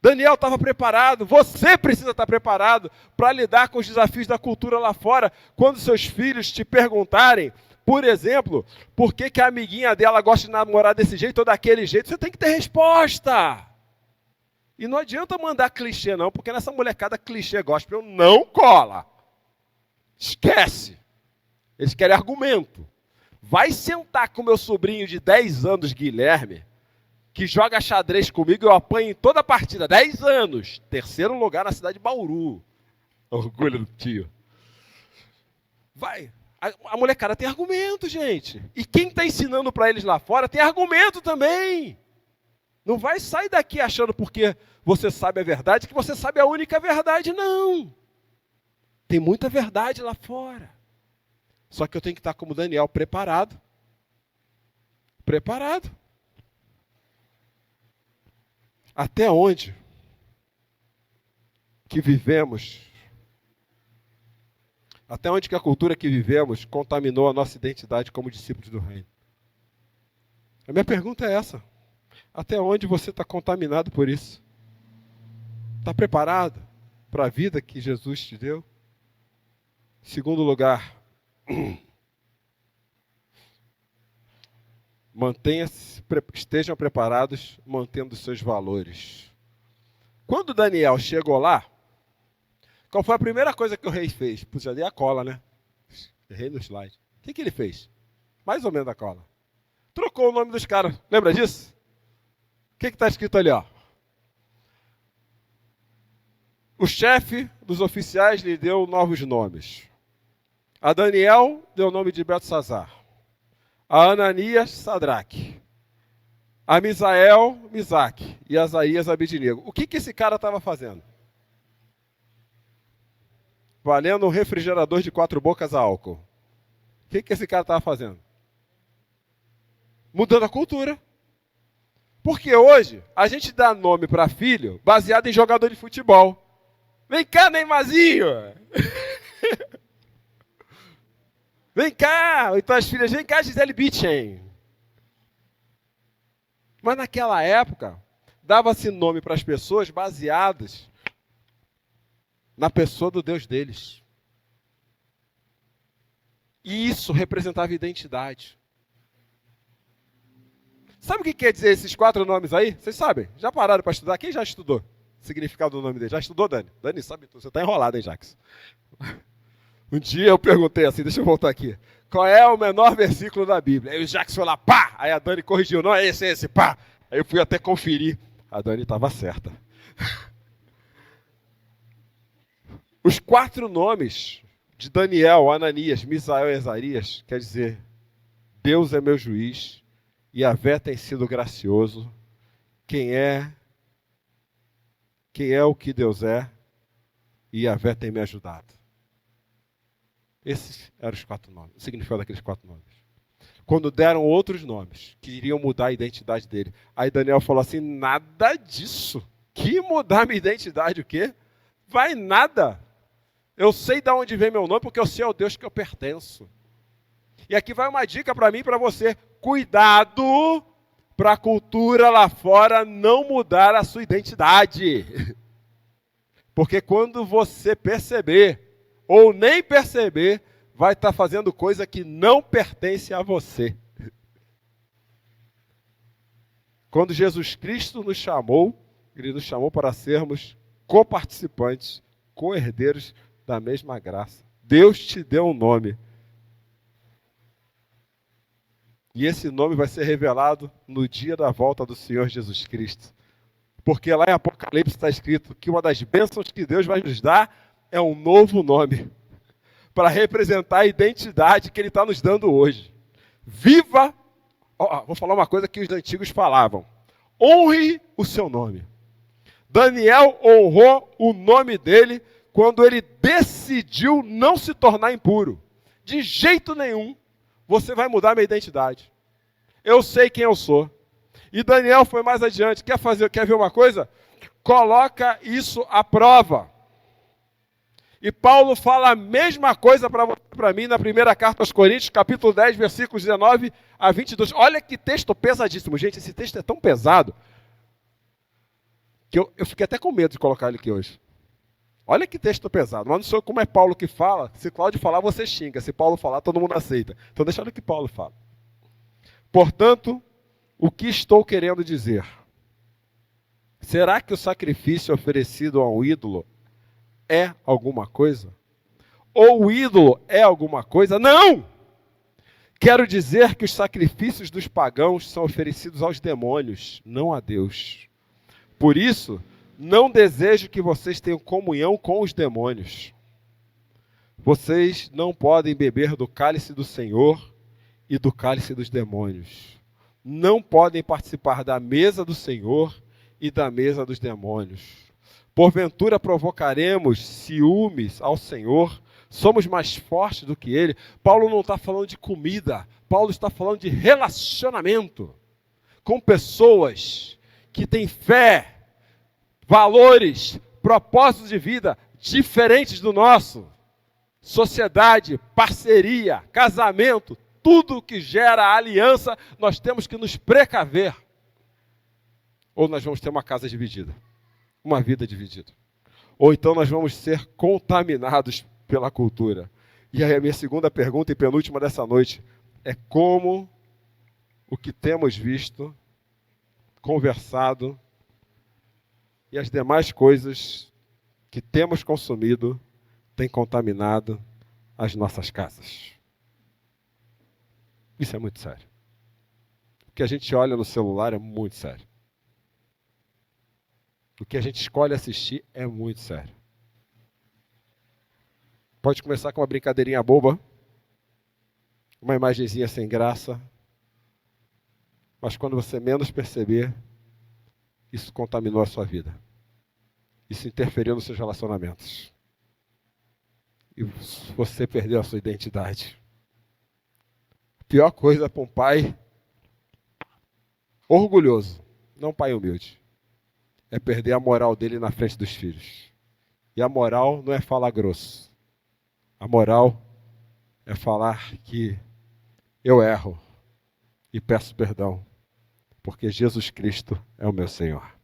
Daniel estava preparado, você precisa estar preparado para lidar com os desafios da cultura lá fora. Quando seus filhos te perguntarem, por exemplo, por que a amiguinha dela gosta de namorar desse jeito ou daquele jeito, você tem que ter resposta. E não adianta mandar clichê não, porque nessa molecada clichê gospel não cola. Esquece. Eles querem argumento. Vai sentar com meu sobrinho de 10 anos, Guilherme, que joga xadrez comigo e eu apanho em toda a partida. 10 anos. 3º lugar na cidade de Bauru. Orgulho do tio. Vai. A molecada tem argumento, gente. E quem está ensinando para eles lá fora tem argumento também. Não vai sair daqui achando porque você sabe a verdade que você sabe a única verdade, não. Tem muita verdade lá fora. Só que eu tenho que estar como Daniel, preparado. Preparado. Até onde que vivemos, até onde que a cultura que vivemos contaminou a nossa identidade como discípulos do reino? A minha pergunta é essa. Até onde você está contaminado por isso? Está preparado para a vida que Jesus te deu? Segundo lugar, estejam preparados mantendo os seus valores. Quando Daniel chegou lá, qual foi a primeira coisa que o rei fez? Puxa, ali a cola, né? Errei no slide. O que ele fez? Mais ou menos a cola. Trocou o nome dos caras. Lembra disso? O que está escrito ali, ó? O chefe dos oficiais lhe deu novos nomes. A Daniel deu o nome de Beltesazar. A Ananias, Sadraque. A Misael, Misaque. E a Azarias, Abednego. O que esse cara estava fazendo? Valendo um refrigerador de 4 bocas a álcool. O que esse cara estava fazendo? Mudando a cultura. Porque hoje a gente dá nome para filho baseado em jogador de futebol. Vem cá, Neymarzinho! Vem cá! Então as filhas, vem cá, Gisele Bündchen. Mas naquela época, dava-se nome para as pessoas baseadas na pessoa do Deus deles. E isso representava identidade. Sabe o que quer dizer esses 4 nomes aí? Vocês sabem? Já pararam para estudar? Quem já estudou o significado do nome dele? Já estudou, Dani? Dani, sabe tudo. Você está enrolado, hein, Jax? Um dia eu perguntei assim, deixa eu voltar aqui. Qual é o menor versículo da Bíblia? Aí o Jax foi lá, pá! Aí a Dani corrigiu, não é esse, pá! Aí eu fui até conferir. A Dani estava certa. Os 4 nomes de Daniel, Ananias, Misael e Azarias, quer dizer, Deus é meu juiz, e Yahvé tem sido gracioso. Quem é o que Deus é, e Yahvé tem me ajudado. Esses eram os 4 nomes, o significado daqueles 4 nomes. Quando deram outros nomes, que iriam mudar a identidade dele. Aí Daniel falou assim, nada disso. Que mudar minha identidade, o quê? Vai nada. Eu sei de onde vem meu nome, porque eu sei ao Deus que eu pertenço. E aqui vai uma dica para mim e para você. Cuidado para a cultura lá fora não mudar a sua identidade. Porque quando você perceber, ou nem perceber, vai estar fazendo coisa que não pertence a você. Quando Jesus Cristo nos chamou, Ele nos chamou para sermos coparticipantes, co-herdeiros da mesma graça. Deus te deu um nome. E esse nome vai ser revelado no dia da volta do Senhor Jesus Cristo. Porque lá em Apocalipse está escrito que uma das bênçãos que Deus vai nos dar é um novo nome. Para representar a identidade que Ele está nos dando hoje. Viva! Vou falar uma coisa que os antigos falavam. Honre o seu nome. Daniel honrou o nome dele quando ele decidiu não se tornar impuro. De jeito nenhum, você vai mudar minha identidade. Eu sei quem eu sou. E Daniel foi mais adiante. Quer ver uma coisa? Coloca isso à prova. E Paulo fala a mesma coisa para mim na primeira carta aos Coríntios, capítulo 10, versículos 19 a 22. Olha que texto pesadíssimo. Gente, esse texto é tão pesado que eu fiquei até com medo de colocar ele aqui hoje. Olha que texto pesado. Mas não sei como é Paulo que fala. Se Cláudio falar, você xinga. Se Paulo falar, todo mundo aceita. Então deixa eu ver o que Paulo fala. Portanto, o que estou querendo dizer? Será que o sacrifício oferecido a um ídolo é alguma coisa? Ou o ídolo é alguma coisa? Não! Quero dizer que os sacrifícios dos pagãos são oferecidos aos demônios, não a Deus. Por isso, não desejo que vocês tenham comunhão com os demônios. Vocês não podem beber do cálice do Senhor e do cálice dos demônios. Não podem participar da mesa do Senhor e da mesa dos demônios. Porventura provocaremos ciúmes ao Senhor? Somos mais fortes do que Ele? Paulo não está falando de comida. Paulo está falando de relacionamento com pessoas que têm fé, valores, propósitos de vida diferentes do nosso. Sociedade, parceria, casamento, tudo que gera aliança, nós temos que nos precaver. Ou nós vamos ter uma casa dividida, uma vida dividida. Ou então nós vamos ser contaminados pela cultura. E aí a minha segunda pergunta e penúltima dessa noite é como o que temos visto, conversado e as demais coisas que temos consumido tem contaminado as nossas casas. Isso é muito sério. O que a gente olha no celular é muito sério. O que a gente escolhe assistir é muito sério. Pode começar com uma brincadeirinha boba, uma imagenzinha sem graça, mas quando você menos perceber, isso contaminou a sua vida. Isso interferiu nos seus relacionamentos. E você perdeu a sua identidade. A pior coisa para um pai orgulhoso, não um pai humilde, é perder a moral dele na frente dos filhos. E a moral não é falar grosso. A moral é falar que eu erro e peço perdão, porque Jesus Cristo é o meu Senhor.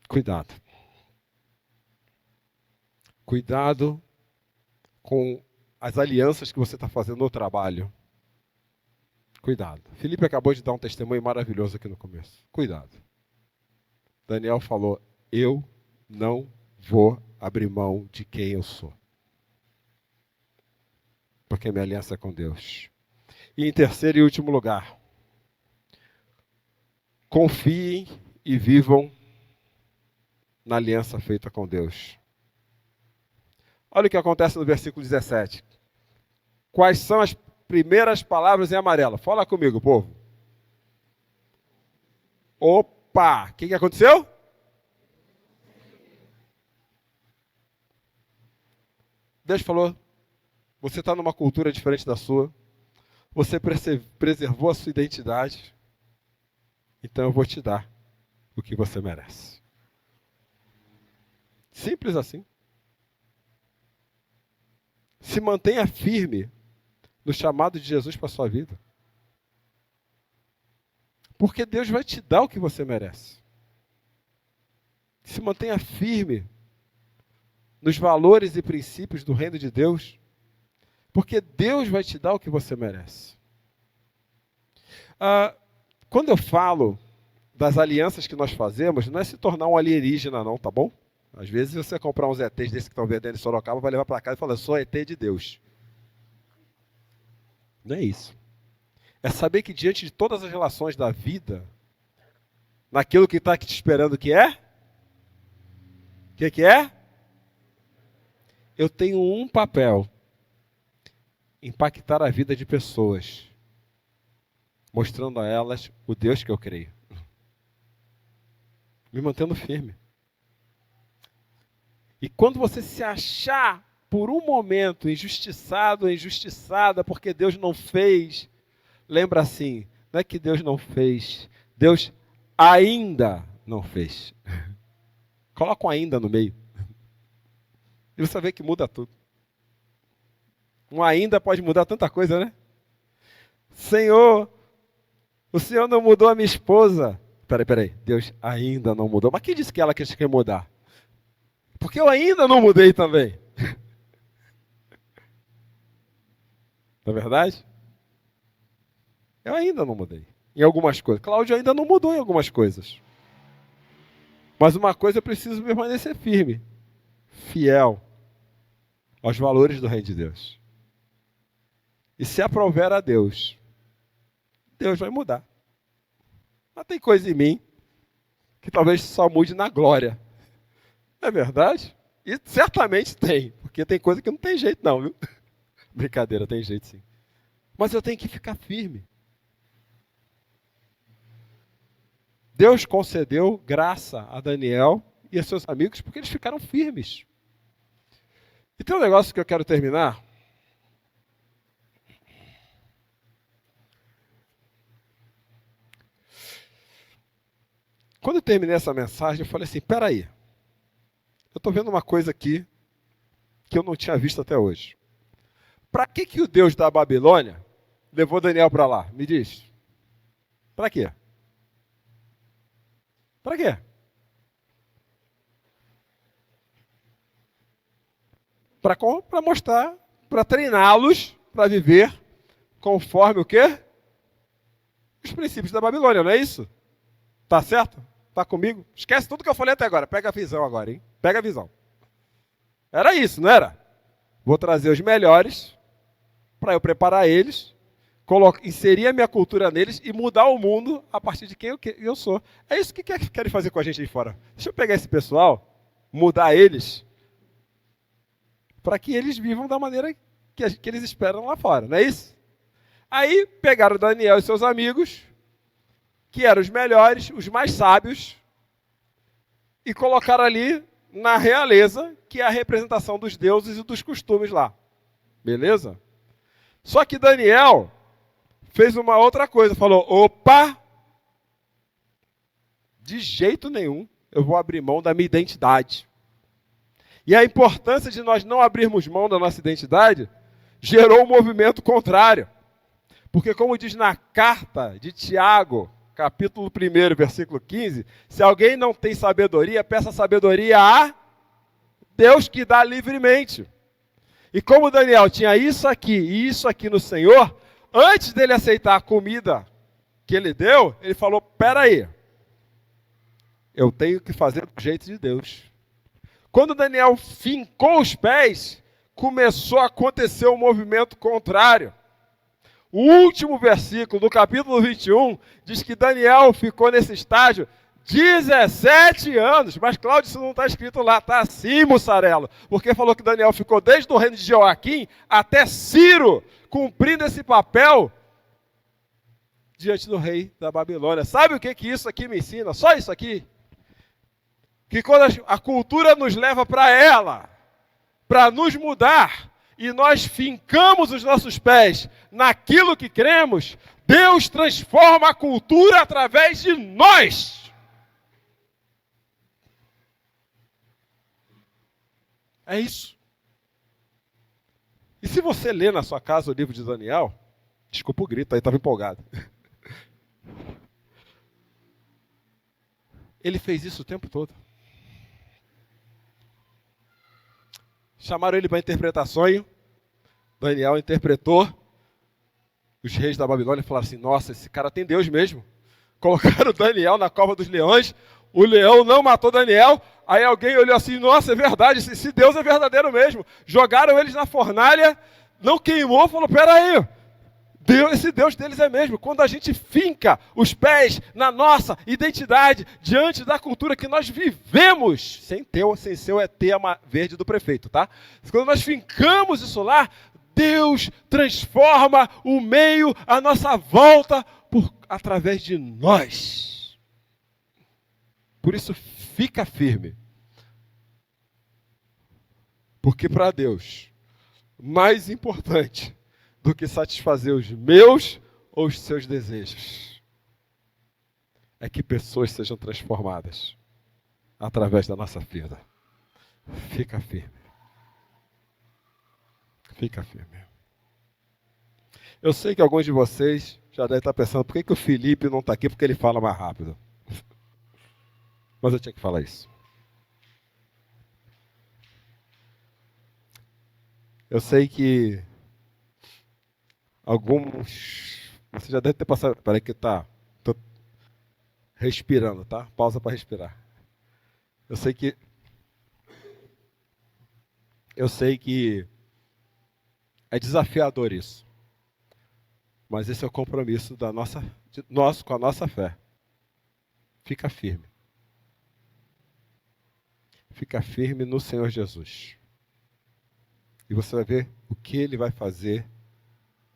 Cuidado. Cuidado com as alianças que você está fazendo no trabalho. Cuidado. Felipe acabou de dar um testemunho maravilhoso aqui no começo. Cuidado. Daniel falou, eu não vou abrir mão de quem eu sou. Porque minha aliança é com Deus. E em terceiro e último lugar, confiem e vivam na aliança feita com Deus. Olha o que acontece no versículo 17. Quais são as primeiras palavras em amarelo? Fala comigo, povo. Opa! O que aconteceu? Deus falou, você está numa cultura diferente da sua, você preservou a sua identidade, então eu vou te dar o que você merece. Simples assim. Se mantenha firme no chamado de Jesus para a sua vida. Porque Deus vai te dar o que você merece. Se mantenha firme nos valores e princípios do reino de Deus, porque Deus vai te dar o que você merece. Quando eu falo das alianças que nós fazemos, não é se tornar um alienígena não, tá bom? Às vezes você comprar uns ETs desses que estão vendendo em Sorocaba, vai levar para casa e falar, eu sou ET de Deus. Não é isso. É saber que diante de todas as relações da vida, naquilo que está aqui te esperando, o que é? O que é? Eu tenho um papel. Impactar a vida de pessoas. Mostrando a elas o Deus que eu creio. Me mantendo firme. E quando você se achar, por um momento, injustiçado ou injustiçada, porque Deus não fez, lembra assim, não é que Deus não fez, Deus ainda não fez. Coloca um ainda no meio. E você vê que muda tudo. Um ainda pode mudar tanta coisa, né? Senhor, o Senhor não mudou a minha esposa. Peraí, Deus ainda não mudou. Mas quem disse que ela quer mudar? Porque eu ainda não mudei também. Não é verdade? Eu ainda não mudei em algumas coisas. Cláudio ainda não mudou em algumas coisas. Mas uma coisa eu preciso permanecer firme. fiel aos valores do reino de Deus, e se aprover a Deus, Deus vai mudar. Mas tem coisa em mim que talvez só mude na glória. Não é verdade? E certamente tem, porque tem coisa que não tem jeito não, viu? Brincadeira, tem jeito sim. Mas eu tenho que ficar firme. Deus concedeu graça a Daniel e a seus amigos porque eles ficaram firmes. E tem um negócio que eu quero terminar. Quando eu terminei essa mensagem, eu falei assim, peraí, eu estou vendo uma coisa aqui que eu não tinha visto até hoje. Para que o Deus da Babilônia levou Daniel para lá? Me diz. Para quê? Para quê? Para mostrar, para treiná-los, para viver conforme o quê? Os princípios da Babilônia, não é isso? Tá certo? Tá comigo? Esquece tudo que eu falei até agora. Pega a visão agora, hein? Pega a visão. Era isso, não era? Vou trazer os melhores para eu preparar eles, inserir a minha cultura neles e mudar o mundo a partir de quem eu sou. É isso que querem fazer com a gente aí fora. Deixa eu pegar esse pessoal, mudar eles, para que eles vivam da maneira que eles esperam lá fora, não é isso? Aí pegaram Daniel e seus amigos, que eram os melhores, os mais sábios, e colocaram ali na realeza, que é a representação dos deuses e dos costumes lá. Beleza? Só que Daniel fez uma outra coisa, falou, opa, de jeito nenhum eu vou abrir mão da minha identidade. E a importância de nós não abrirmos mão da nossa identidade gerou um movimento contrário. Porque como diz na carta de Tiago, capítulo 1, versículo 15, se alguém não tem sabedoria, peça sabedoria a Deus que dá livremente. E como Daniel tinha isso aqui e isso aqui no Senhor, antes dele aceitar a comida que ele deu, ele falou, peraí, eu tenho que fazer do jeito de Deus. Quando Daniel fincou os pés, começou a acontecer um movimento contrário. O último versículo do capítulo 21 diz que Daniel ficou nesse estágio 17 anos. Mas, Cláudio, isso não está escrito lá, está assim, mussarelo. Porque falou que Daniel ficou desde o reino de Joaquim até Ciro, cumprindo esse papel diante do rei da Babilônia. Sabe o que isso aqui me ensina? Só isso aqui. Que quando a cultura nos leva para ela, para nos mudar, e nós fincamos os nossos pés naquilo que cremos, Deus transforma a cultura através de nós. É isso. E se você ler na sua casa o livro de Daniel, desculpa o grito, aí estava empolgado. Ele fez isso o tempo todo. Chamaram ele para interpretar sonho. Daniel interpretou. Os reis da Babilônia falaram assim, nossa, esse cara tem Deus mesmo. Colocaram Daniel na cova dos leões. O leão não matou Daniel. Aí alguém olhou assim, nossa, é verdade, esse Deus é verdadeiro mesmo. Jogaram eles na fornalha, não queimou, falou, peraí, esse Deus deles é mesmo. Quando a gente finca os pés na nossa identidade, diante da cultura que nós vivemos, sem ser o ET verde do prefeito, tá? Quando nós fincamos isso lá, Deus transforma o meio à nossa volta através de nós. Por isso, fica firme. Porque para Deus, mais importante do que satisfazer os meus ou os seus desejos, é que pessoas sejam transformadas através da nossa vida. Fica firme. Fica firme. Eu sei que alguns de vocês já devem estar pensando, por que o Felipe não está aqui? Porque ele fala mais rápido. Mas eu tinha que falar isso. Eu sei que alguns, você já deve ter passado, peraí que tô respirando, tá? Pausa para respirar. Eu sei que Eu sei que é desafiador isso, mas esse é o compromisso de nós com a nossa fé. Fica firme. Fica firme no Senhor Jesus. E você vai ver o que Ele vai fazer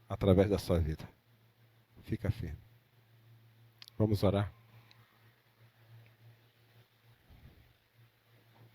através da sua vida. Fica firme. Vamos orar?